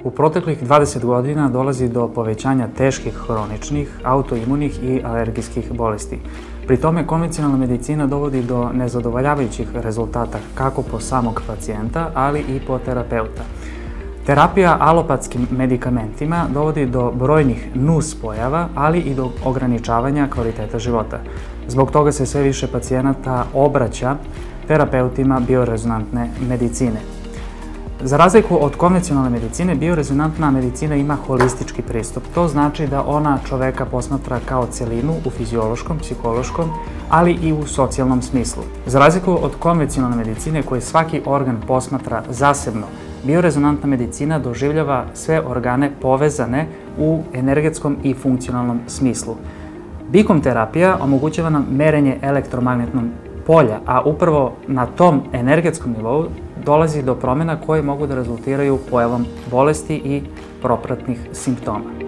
U proteklih 20 godina dolazi do povećanja teških hroničnih, autoimunih i alergijskih bolesti. Pri tome konvencionalna medicina dovodi do nezadovoljavajućih rezultata kako po samog pacijenta, ali i po terapeuta. Terapija alopatskim medikamentima dovodi do brojnih nuspojava, ali i do ograničavanja kvaliteta života. Zbog toga se sve više pacijenata obraća terapeutima biorezonantne medicine. Za razliku od konvencionalne medicine, biorezonantna medicina ima holistički pristup. To znači da ona čoveka posmatra kao celinu u fiziološkom, psihološkom, ali i u socijalnom smislu. Za razliku od konvencionalne medicine koje svaki organ posmatra zasebno, biorezonantna medicina doživljava sve organe povezane u energetskom i funkcionalnom smislu. Beacon terapija omogućava nam merenje elektromagnetnog polja, a upravo na tom energetskom nivou dolazi do promjena koje mogu da rezultiraju pojavom bolesti i propratnih simptoma.